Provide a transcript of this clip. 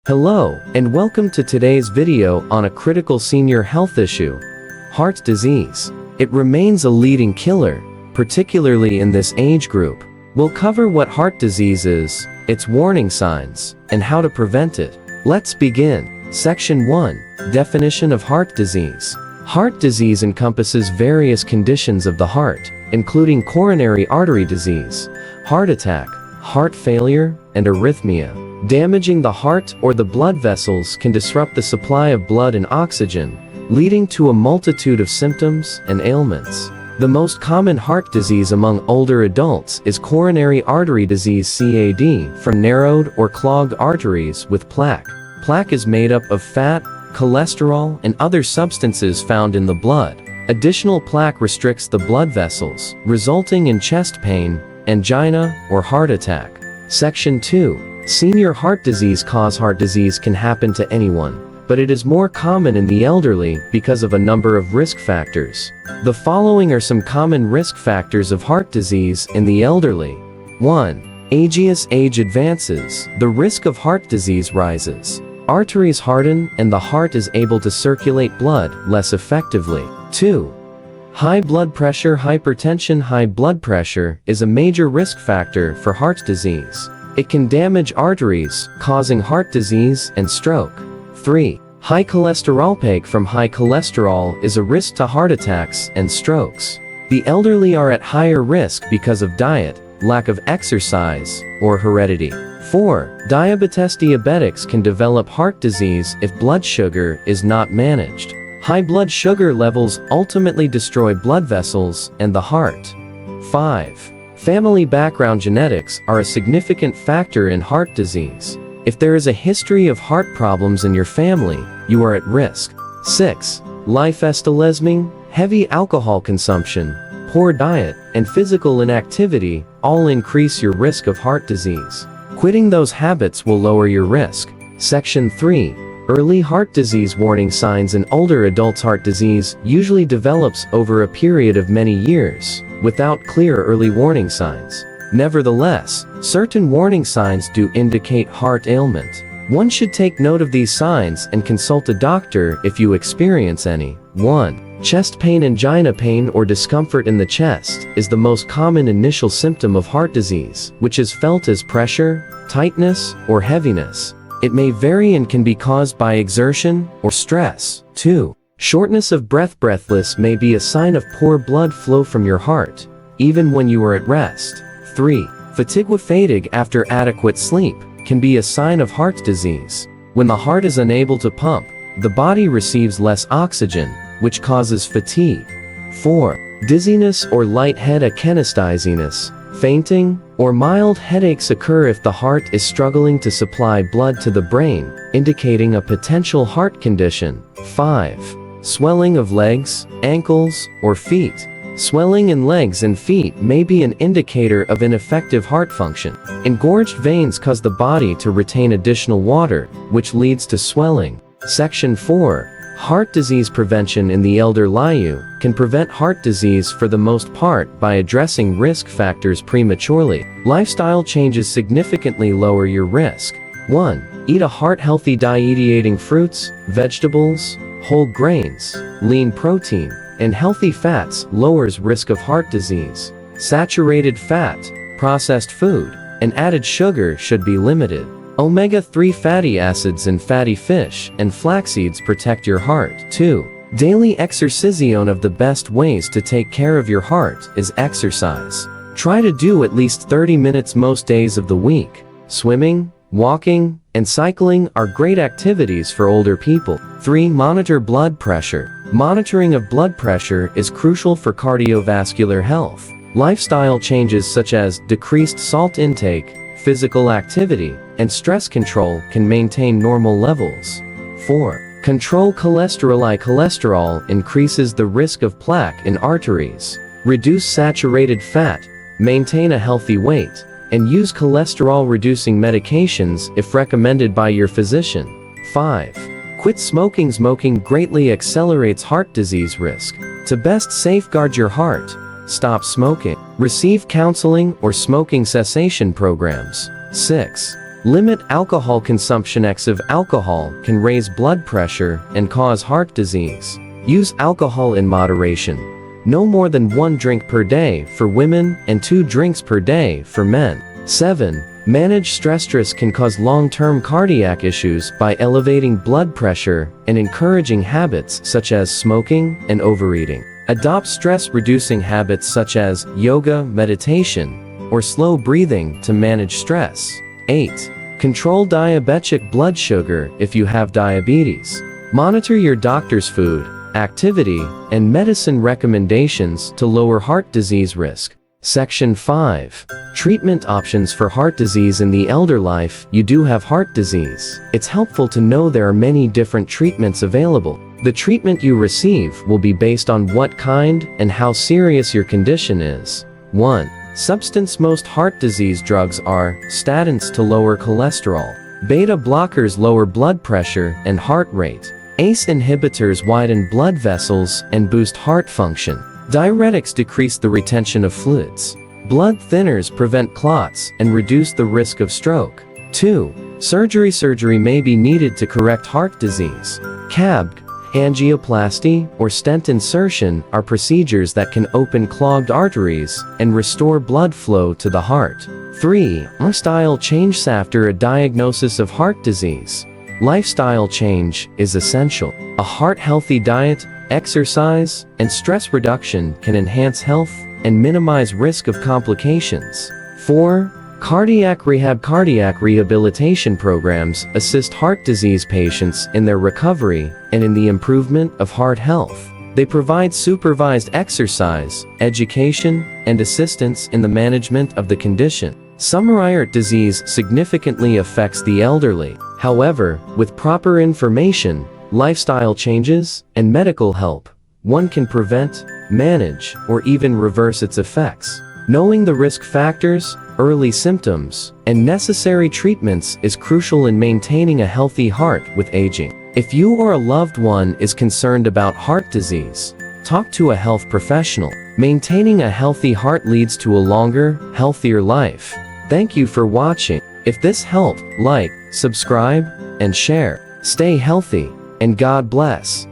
Hello, and welcome to today's video on a critical senior health issue: heart disease. It remains a leading killer, particularly in this age group. We'll cover what heart disease is, its warning signs, and how to prevent it. Let's begin. Section 1. Definition of heart disease. Heart disease encompasses various conditions of the heart, including coronary artery disease, heart attack, heart failure, and arrhythmia. Damaging the heart or the blood vessels can disrupt the supply of blood and oxygen, leading to a multitude of symptoms and ailments. The most common heart disease among older adults is coronary artery disease (CAD) from narrowed or clogged arteries with plaque. Plaque is made up of fat, cholesterol, and other substances found in the blood. Additional plaque restricts the blood vessels, resulting in chest pain, angina, or heart attack. Section 2. Senior heart disease. Heart disease can happen to anyone, but it is more common in the elderly because of a number of risk factors. The following are some common risk factors of heart disease in the elderly. 1. As age advances, the risk of heart disease rises. Arteries harden and the heart is able to circulate blood less effectively. 2. High blood pressure. Hypertension. High blood pressure is a major risk factor for heart disease. It can damage arteries, causing heart disease and stroke. 3. High cholesterol. Peak from high cholesterol is a risk to heart attacks and strokes. The elderly are at higher risk because of diet, lack of exercise, or heredity. 4. Diabetes. Diabetics can develop heart disease if blood sugar is not managed. High blood sugar levels ultimately destroy blood vessels and the heart. 5. Family background. Genetics are a significant factor in heart disease. If there is a history of heart problems in your family, you are at risk. 6. Lifestyle. Heavy alcohol consumption, poor diet, and physical inactivity all increase your risk of heart disease. Quitting those habits will lower your risk. Section 3. Early heart disease. Warning signs. In older adults, heart disease usually develops over a period of many years, without clear early warning signs. Nevertheless, certain warning signs do indicate heart ailment. One should take note of these signs and consult a doctor if you experience any. 1. Chest pain. Angina. Pain or discomfort in the chest is the most common initial symptom of heart disease, which is felt as pressure, tightness, or heaviness. It may vary and can be caused by exertion or stress. 2. Shortness of breath. Breathless may be a sign of poor blood flow from your heart, even when you are at rest. 3. Fatigue after adequate sleep can be a sign of heart disease. When the heart is unable to pump, the body receives less oxygen, which causes fatigue. 4. Dizziness or lightheaded. Kinesthesia, fainting, or mild headaches occur if the heart is struggling to supply blood to the brain, indicating a potential heart condition. 5. Swelling of legs, ankles, or feet. Swelling in legs and feet may be an indicator of ineffective heart function. Engorged veins cause the body to retain additional water, which leads to swelling. Section 4. Heart disease prevention. In the elderly, you can prevent heart disease for the most part by addressing risk factors prematurely. Lifestyle changes significantly lower your risk. 1. Eat a heart-healthy diet. Eating fruits, vegetables, whole grains, lean protein, and healthy fats lowers risk of heart disease. Saturated fat, processed food, and added sugar should be limited. Omega-3 fatty acids in fatty fish and flax seeds protect your heart. 2. Daily exercise. One of the best ways to take care of your heart is exercise. Try to do at least 30 minutes most days of the week. Swimming, walking, and cycling are great activities for older people. 3. Monitor blood pressure. Monitoring of blood pressure is crucial for cardiovascular health. Lifestyle changes such as decreased salt intake, physical activity, and stress control can maintain normal levels. 4. Control cholesterol. Cholesterol increases the risk of plaque in arteries. Reduce saturated fat, maintain a healthy weight, and use cholesterol-reducing medications if recommended by your physician. 5. Quit smoking. Smoking greatly accelerates heart disease risk. To best safeguard your heart, stop smoking. Receive counseling or smoking cessation programs. 6. Limit alcohol consumption. Excessive alcohol can raise blood pressure and cause heart disease. Use alcohol in moderation. No more than 1 drink per day for women and 2 drinks per day for men. 7. Manage stress. Stress can cause long-term cardiac issues by elevating blood pressure and encouraging habits such as smoking and overeating. Adopt stress-reducing habits such as yoga, meditation, or slow breathing to manage stress. 8. Control diabetic blood sugar if you have diabetes. Monitor your doctor's food, activity, and medicine recommendations to lower heart disease risk. Section 5. Treatment options for heart disease in the elder life. You do have heart disease. It's helpful to know there are many different treatments available. The treatment you receive will be based on what kind and how serious your condition is. 1. Substance. Most heart disease drugs are statins to lower cholesterol. Beta blockers lower blood pressure and heart rate. ACE inhibitors widen blood vessels and boost heart function. Diuretics decrease the retention of fluids. Blood thinners prevent clots and reduce the risk of stroke. 2. Surgery. Surgery may be needed to correct heart disease. CABG, angioplasty, or stent insertion are procedures that can open clogged arteries and restore blood flow to the heart. 3. Lifestyle change. After a diagnosis of heart disease, lifestyle change is essential. A heart-healthy diet, exercise, and stress reduction can enhance health and minimize risk of complications. 4. Cardiac rehab. Cardiac rehabilitation programs assist heart disease patients in their recovery and in the improvement of heart health. They provide supervised exercise, education, and assistance in the management of the condition. Heart disease significantly affects the elderly. However, with proper information, lifestyle changes, and medical help, one can prevent, manage, or even reverse its effects. Knowing the risk factors, early symptoms, and necessary treatments is crucial in maintaining a healthy heart with aging. If you or a loved one is concerned about heart disease, talk to a health professional. Maintaining a healthy heart leads to a longer, healthier life. Thank you for watching. If this helped, like, subscribe, and share. Stay healthy, and God bless.